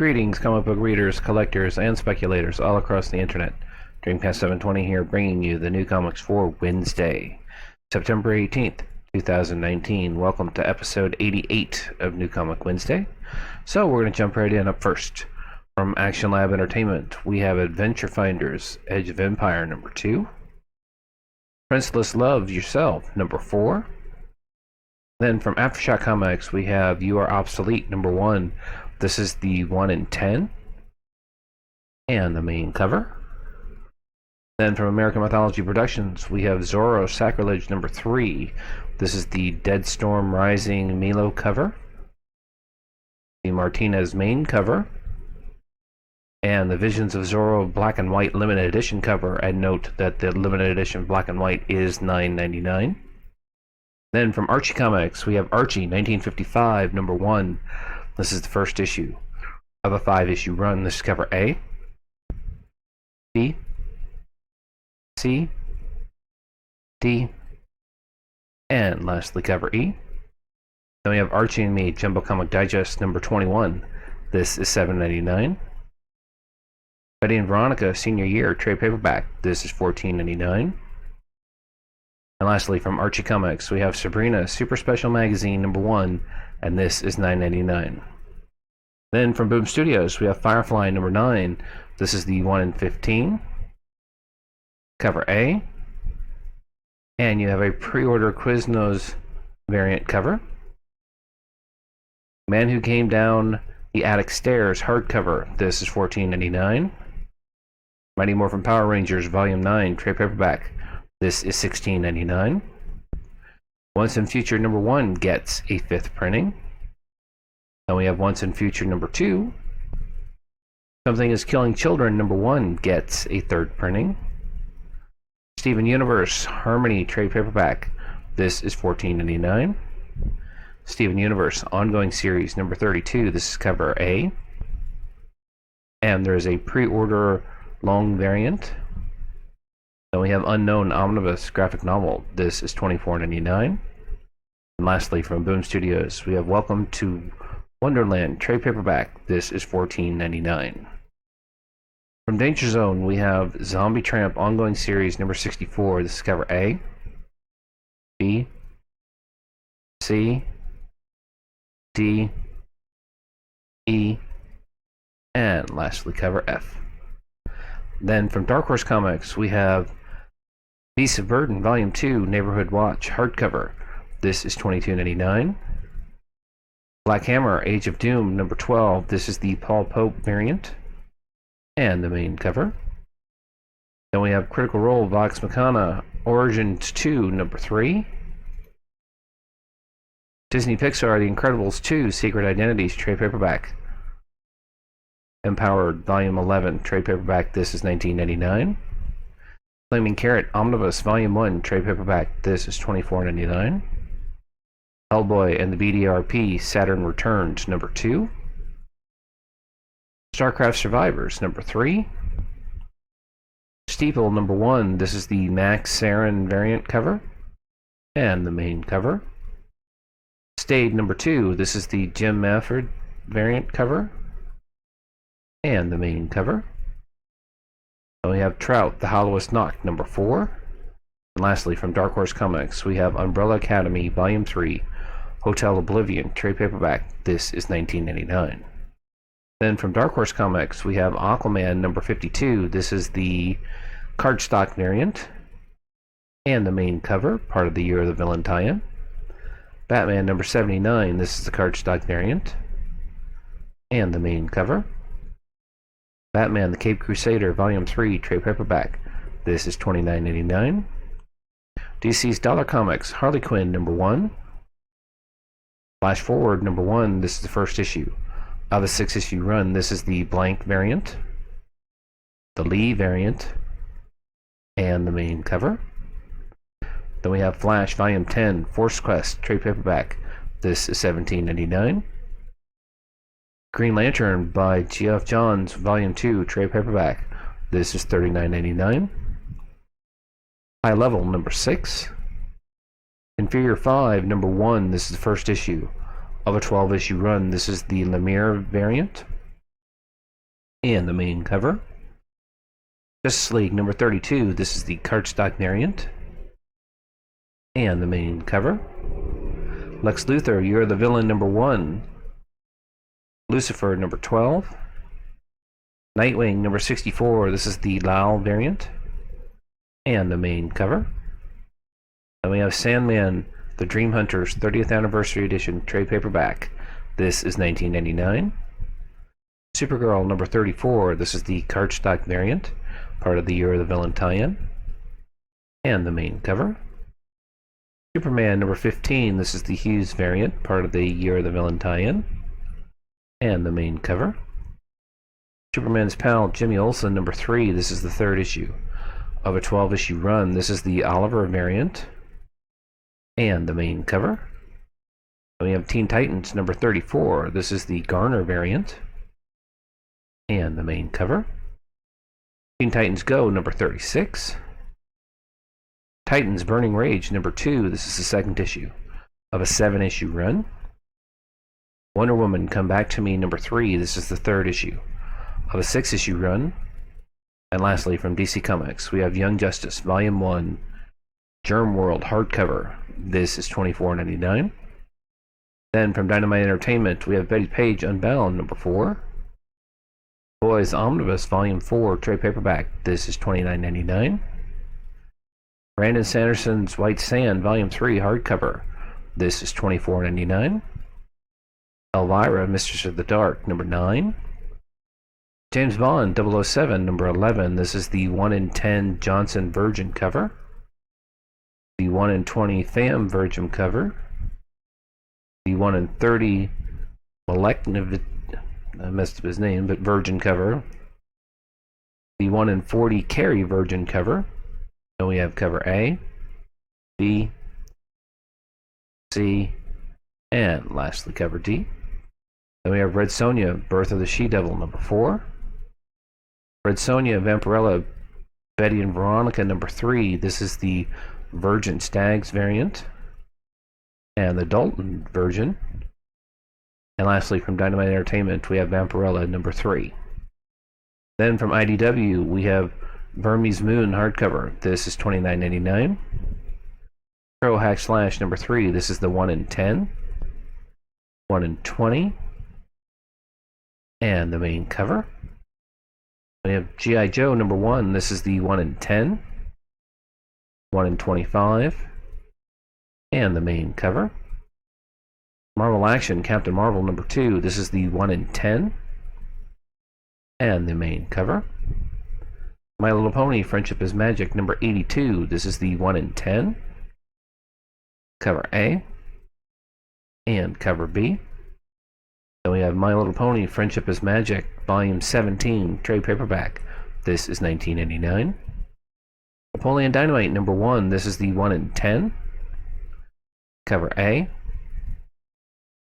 Greetings, comic book readers, collectors, and speculators all across the internet. Dreamcast 720 here, bringing you the new comics for Wednesday, September 18th, 2019. Welcome to episode 88 of New Comic Wednesday. So we're going to jump right in. Up first, from Action Lab Entertainment, we have Adventure Finders, Edge of Empire, number 2. Princeless Love Yourself, number 4. Then from Aftershock Comics, we have You Are Obsolete, number 1. This is the 1 in 10, and the main cover. Then from American Mythology Productions, we have Zorro Sacrilege number 3. This is the Dead Storm Rising Milo cover, the Martinez main cover, and the Visions of Zorro Black and White limited edition cover. And note that the limited edition Black and White is $9.99. Then from Archie Comics, we have Archie 1955 number 1. This is the first issue of a 5-issue run. This is cover A, B, C, D, and lastly cover E. Then we have Archie and Me Jumbo Comic Digest number 21. This is $7.99. Betty and Veronica Senior Year trade paperback. This is $14.99. And lastly, from Archie Comics, we have Sabrina Super Special Magazine number 1, and this is $9.99. Then from Boom Studios, we have Firefly number 9. This is the 1 in 15, cover A. And you have a pre-order Quiznos variant cover. Man Who Came Down the Attic Stairs hardcover. This is $14.99. Mighty Morphin Power Rangers Volume 9 trade paperback. This is $16.99. Once in Future number 1 gets a 5th printing. Then we have Once in Future number 2. Something is Killing Children number 1 gets a 3rd printing. Steven Universe Harmony trade paperback. This is $14.99. Steven Universe Ongoing Series number 32. This is cover A. And there's a pre-order long variant. Then we have Unknown Omnibus graphic novel. This is $24.99. And lastly, from Boom Studios, we have Welcome to Wonderland trade paperback. This is $14.99. From Danger Zone, we have Zombie Tramp Ongoing Series number 64. This is cover A, B, C, D, E, and lastly cover F. Then from Dark Horse Comics, we have Beasts of Burden Volume 2 Neighborhood Watch hardcover. This is $22.99. Black Hammer Age of Doom number 12. This is the Paul Pope variant and the main cover. Then we have Critical Role Vox Machina Origins 2 number 3. Disney Pixar The Incredibles 2 Secret Identities trade paperback. Empowered Volume 11 trade paperback. This is $19.99. Flaming Carrot Omnibus Volume 1 trade paperback. This is $24.99. Hellboy and the BDRP Saturn Returns number 2. StarCraft Survivors number 3. Steeple number 1. This is the Max Sarin variant cover and the main cover. Stade number 2. This is the Jim Mafford variant cover and the main cover. Then we have Trout the Hollowest Knock number 4. And lastly, from Dark Horse Comics, we have Umbrella Academy Volume 3 Hotel Oblivion trade paperback. This is $19.99. Then from Dark Horse Comics, we have Aquaman number 52. This is the cardstock variant and the main cover, part of the Year of the Villain tie-in. Batman number 79. This is the cardstock variant and the main cover. Batman the Caped Crusader Volume 3 trade paperback. This is $29.99. DC's Dollar Comics Harley Quinn number 1. Flash Forward number 1. This is the first issue of a 6-issue run. This is the blank variant, the Lee variant, and the main cover. Then we have Flash Volume 10 Force Quest trade paperback. This is $17.99. Green Lantern by Geoff Johns Volume 2 trade paperback. This is $39.99. High Level number 6. Inferior 5 number 1. This is the first issue of a 12-issue run. This is the Lemire variant. and the main cover. Justice League number 32, this is the cardstock variant, and the main cover. Lex Luthor, You're the Villain number 1. Lucifer number 12. Nightwing number 64, this is the Lal variant, and the main cover. And we have Sandman, the Dream Hunters 30th Anniversary Edition trade paperback. This is $19.99. Supergirl number 34, this is the cardstock variant, part of the Year of the Villain tie-in, and the main cover. Superman number 15, this is the Hughes variant, part of the Year of the Villain tie-in, and the main cover. Superman's pal Jimmy Olsen number 3, this is the 3rd issue of a 12-issue run. This is the Oliver variant, and the main cover. And we have Teen Titans number 34, this is the Garner variant, and the main cover. Teen Titans Go number 36. Titans Burning Rage number 2, this is the 2nd issue of a 7-issue run. Wonder Woman Come Back to Me number 3, this is the 3rd issue of a 6-issue run. And lastly, from DC Comics, we have Young Justice Volume 1, Germ World hardcover. This is $24.99. Then from Dynamite Entertainment, we have Betty Page Unbound number 4. Boys Omnibus Volume 4 trade paperback. This is $29.99. Brandon Sanderson's White Sand Volume 3 hardcover. This is $24.99. Elvira, Mistress of the Dark number 9. James Bond 007 number 11. This is the 1 in 10 Johnson Virgin cover. The 1 in 20 Tham Virgin cover. The 1 in 30 Maleknevich, I messed up his name, but Virgin cover. The 1 in 40 Carey Virgin cover. Then we have cover A, B, C, and lastly cover D. Then we have Red Sonja, Birth of the She-Devil number 4. Red Sonja, Vampirella, Betty and Veronica number 3. This is the Virgin Stags variant. And the Dalton version. And lastly, from Dynamite Entertainment, we have Vampirella number 3. Then from IDW, we have Burmese Moon hardcover. This is $29.99. Pro Hack Slash number 3. This is the 1 in 10. 1 in 20. And the main cover. We have G.I. Joe number 1. This is the 1 in 10. 1 in 25. And the main cover. Marvel Action Captain Marvel number 2. This is the 1 in 10. And the main cover. My Little Pony Friendship is Magic number 82. This is the 1 in 10. Cover A. And cover B. Then we have My Little Pony Friendship is Magic Volume 17 trade paperback. This is $19.99. Napoleon Dynamite number 1. This is the 1 in 10. Cover A.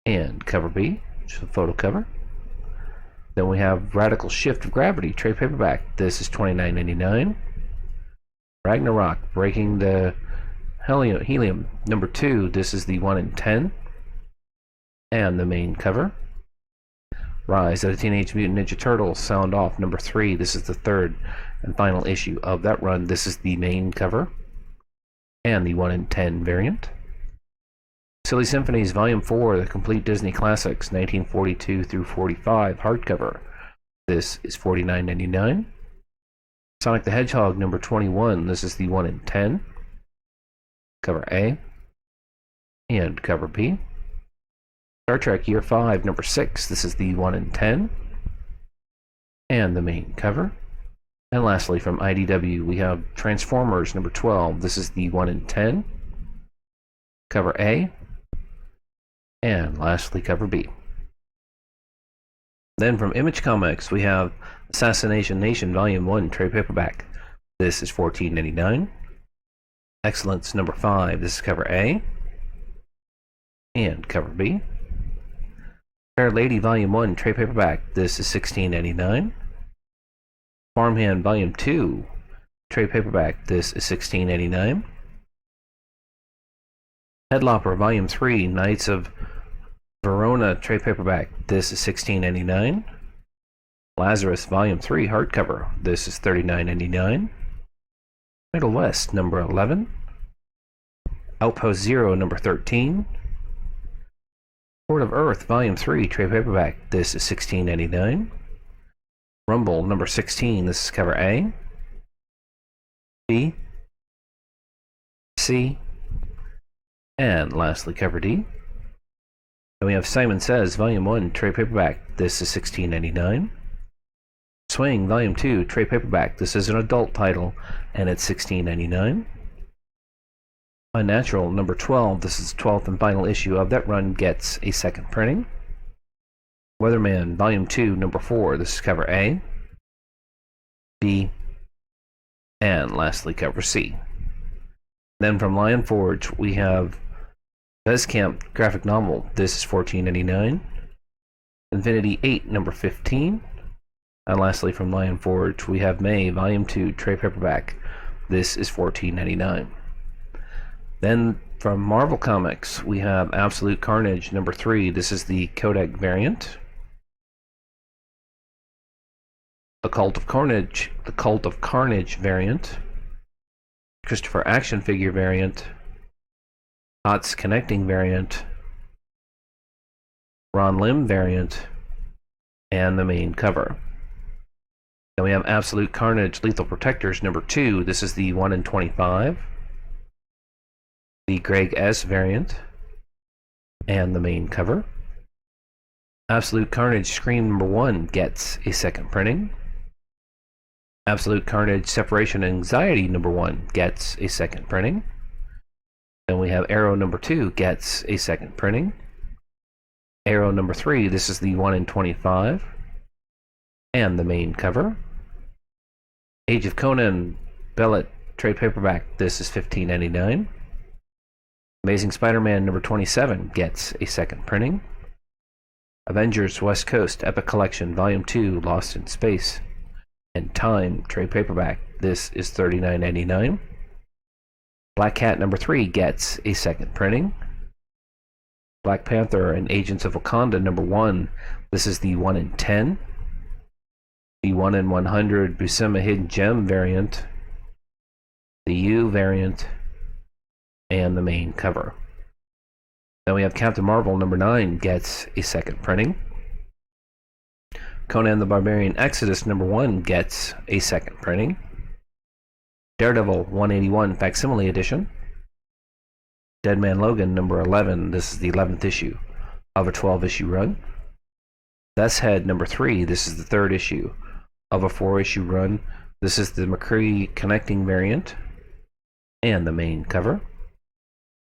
And cover B, which is a photo cover. Then we have Radical Shift of Gravity trade paperback. This is $29.99. Ragnarok Breaking the Helium number 2. This is the 1 in 10. And the main cover. Rise of the Teenage Mutant Ninja Turtles Sound Off number 3. This is the 3rd and final issue of that run. This is the main cover. And the 1 in 10 variant. Silly Symphonies Volume 4, The Complete Disney Classics, 1942 through 45, hardcover. This is $49.99. Sonic the Hedgehog number 21. This is the 1 in 10. Cover A. And cover B. Star Trek Year 5 number 6. This is the 1 in 10. And the main cover. And lastly, from IDW, we have Transformers number 12. This is the 1 in 10. Cover A. And lastly, cover B. Then from Image Comics, we have Assassination Nation Volume 1 trade paperback. This is $14.99. Excellence number 5. This is cover A. And cover B. Fair Lady Volume 1 trade paperback. This is $16.99. Farmhand Volume 2 trade paperback. This is $16.99. Headlopper Volume 3 Knights of Verona trade paperback. This is $16.99. Lazarus Volume 3 hardcover. This is $39.99. Middle West number 11. Outpost Zero number 13. Port of Earth Volume 3 trade paperback. This is $16.99. Rumble number 16. This is cover A, B, C, and lastly cover D. Then we have Simon Says Volume 1 trade paperback. This is $16.99. Swing Volume 2 trade paperback. This is an adult title and it's $16.99. Unnatural number 12. This is the 12th and final issue of that run, gets a second printing. Weatherman Volume 2 number 4. This is cover A, B, and lastly cover C. Then from Lion Forge we have Vezkamp graphic novel. This is $14.99. Infinity 8 number 15. And lastly from Lion Forge we have May Volume 2 trade paperback. This is $14.99. Then from Marvel Comics we have Absolute Carnage number 3. This is the Kodak variant. The Cult of Carnage variant. Christopher action figure variant. HOTS connecting variant. Ron Lim variant. And the main cover. Then we have Absolute Carnage Lethal Protectors number 2. This is the 1 in 25. The Greg S variant. And the main cover. Absolute Carnage Scream number 1 gets a second printing. Absolute Carnage Separation Anxiety number 1 gets a second printing. Then we have Arrow number 2 gets a second printing. Arrow number 3, this is the 1 in 25. And the main cover. Age of Conan Bellet trade paperback. This is $15.99. Amazing Spider-Man number 27 gets a second printing. Avengers West Coast Epic Collection Volume 2 Lost in Space and Time trade paperback. This is $39.99. Black Cat number 3 gets a second printing. Black Panther and Agents of Wakanda number 1. This is the 1 in 10. The 1 in 100 Buscema Hidden Gem variant. The U variant. And the main cover. Then we have Captain Marvel number 9 gets a second printing. Conan the Barbarian Exodus number 1 gets a second printing. Daredevil 181 Facsimile Edition. Deadman Logan number 11. This is the 11th issue of a 12-issue run. Death's Head number 3. This is the 3rd issue of a 4-issue run. This is the McCree connecting variant and the main cover.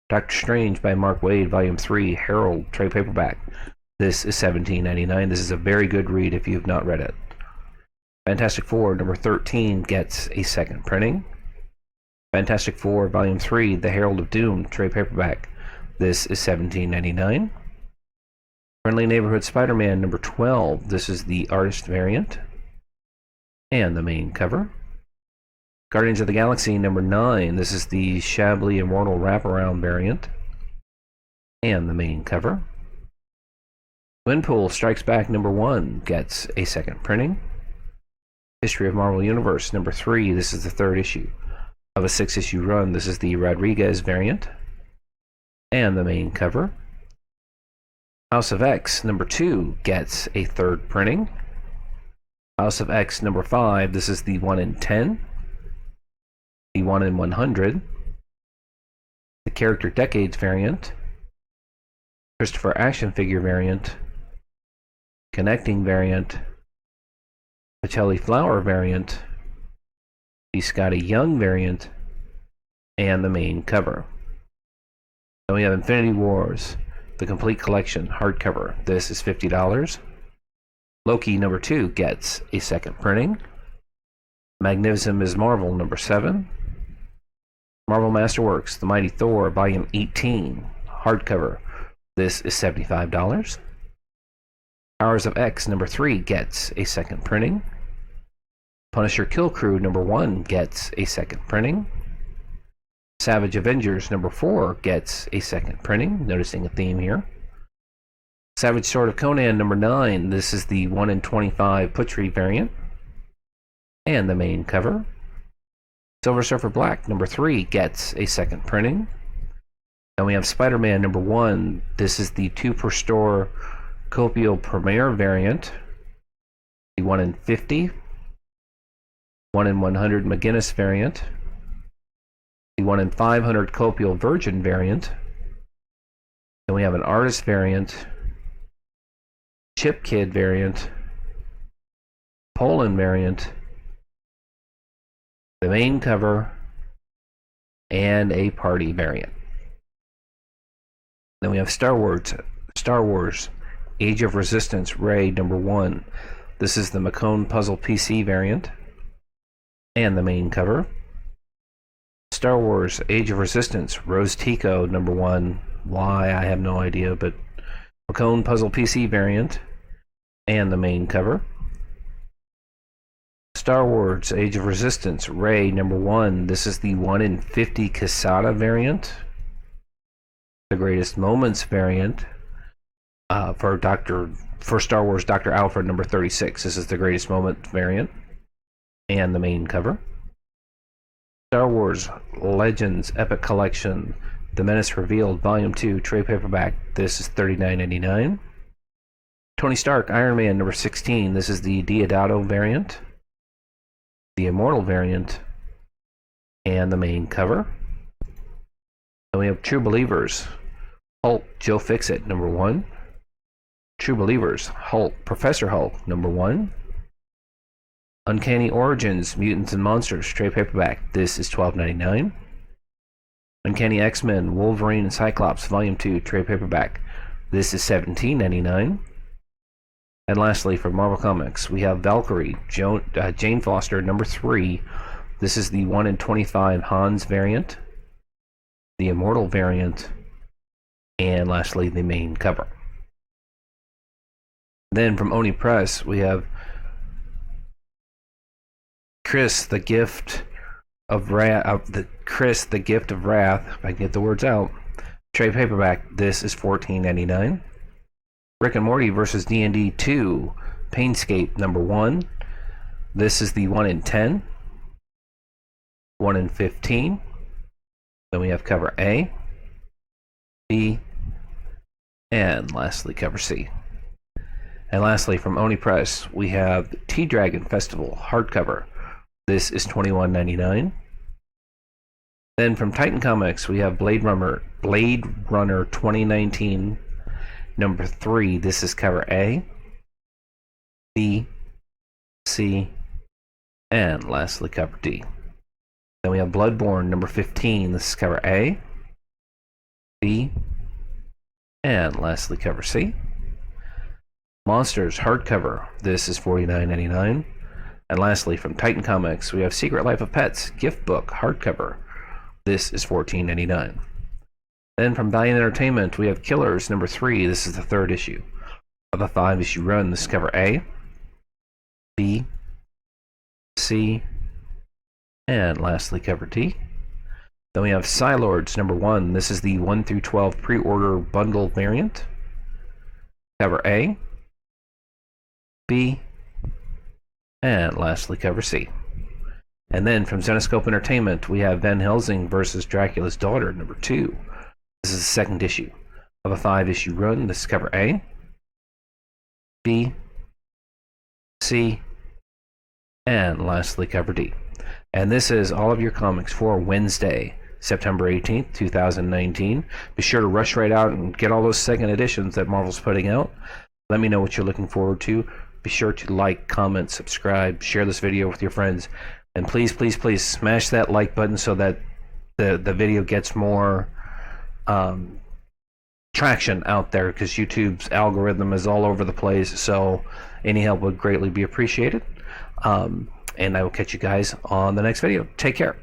Doctor Strange by Mark Waid Volume 3 Herald trade paperback. This is $17.99. This is a very good read if you have not read it. Fantastic Four number 13 gets a second printing. Fantastic Four Volume 3 The Herald of Doom trade paperback. This is $17.99. Friendly Neighborhood Spider-Man number 12. This is the artist variant and the main cover. Guardians of the Galaxy number 9. This is the Shabbly Immortal wraparound variant and the main cover. Gwenpool Strikes Back number 1 gets a second printing. History of Marvel Universe number 3. This is the 3rd issue of a 6-issue run. This is the Rodriguez variant and the main cover. House of X number 2 gets a 3rd printing. House of X number 5. This is the 1 in 10. The 1 in 100. The Character Decades variant. Christopher action figure variant. Connecting variant. Patelli Flower variant. The Scotty Young variant. And the main cover. Then we have Infinity Wars, the complete collection hardcover. This is $50. Loki number 2 gets a second printing. Magnificent Ms. Marvel number 7. Marvel Masterworks The Mighty Thor Volume 18 hardcover. This is $75. Powers of X number 3 gets a second printing. Punisher Kill Crew number 1 gets a second printing. Savage Avengers number 4 gets a second printing, noticing a theme here. Savage Sword of Conan number 9. This is the 1 in 25 Putri variant. And the main cover. Silver Surfer Black number 3 gets a second printing. Then we have Spider-Man number 1. This is the 2 per store Copial Premier variant. The 1 in 50. 1 in 100 McGinnis variant. The 1 in 500 Copial Virgin variant. Then we have an artist variant, Chip Kid variant, Poland variant, the main cover, and a party variant. Then we have Star Wars Age of Resistance Rey number 1. This is the Macone Puzzle PC variant and the main cover. Star Wars Age of Resistance Rose Tico number 1. Why, I have no idea, but Macone Puzzle PC variant and the main cover. Star Wars Age of Resistance Rey number 1. This is the 1 in 50 Casada variant. The Greatest Moments variant for Star Wars Dr. Alfred number 36. This is the Greatest Moment variant and the main cover. Star Wars Legends Epic Collection The Menace Revealed Volume 2 trade paperback. This is $39.99. Tony Stark Iron Man number 16. This is the Deodato variant, the Immortal variant, and the main cover. Then we have True Believers Hulk Joe Fixit number 1. True Believers Hulk Professor Hulk number 1. Uncanny Origins Mutants and Monsters trade paperback. This is $12.99. Uncanny X-Men Wolverine and Cyclops Volume 2 trade paperback. This is $17.99. And lastly, for Marvel Comics, we have Valkyrie Jane Foster number 3. This is the 1 in 25 Hans variant, the Immortal variant, and lastly the main cover. Then from Oni Press, we have Chris the Gift of Wrath, if I can get the words out, trade paperback. This is $14.99. Rick and Morty vs. D&D 2 Painscape number 1. This is the 1 in 10, 1 in 15. Then we have cover A, B, and lastly cover C. And lastly, from Oni Press, we have T-Dragon Festival hardcover. This is $21.99. Then from Titan Comics, we have Blade Runner 2019 number 3. This is cover A, B, C, and lastly cover D. Then we have Bloodborne number 15. This is cover A, B, and lastly cover C. Monsters hardcover. This is $49.99. And lastly, from Titan Comics, we have Secret Life of Pets gift book hardcover. This is $14.99. Then from Valiant Entertainment, we have Killers number 3. This is the 3rd issue of a 5-issue run. This is cover A, B, C, and lastly cover D. Then we have Psylords number 1. This is the 1 through 12 pre-order bundle variant. Cover A, B, and lastly cover C. And then from Zenescope Entertainment, we have Van Helsing versus Dracula's Daughter number 2. This is the 2nd issue of a 5-issue run. This is cover A, B, C, and lastly cover D. And this is all of your comics for Wednesday, September 18th, 2019. Be sure to rush right out and get all those second editions that Marvel's putting out. Let me know what you're looking forward to. Be sure to like, comment, subscribe, share this video with your friends. And please, please, please smash that like button so that the video gets more traction out there, because YouTube's algorithm is all over the place. So any help would greatly be appreciated. And I will catch you guys on the next video. Take care.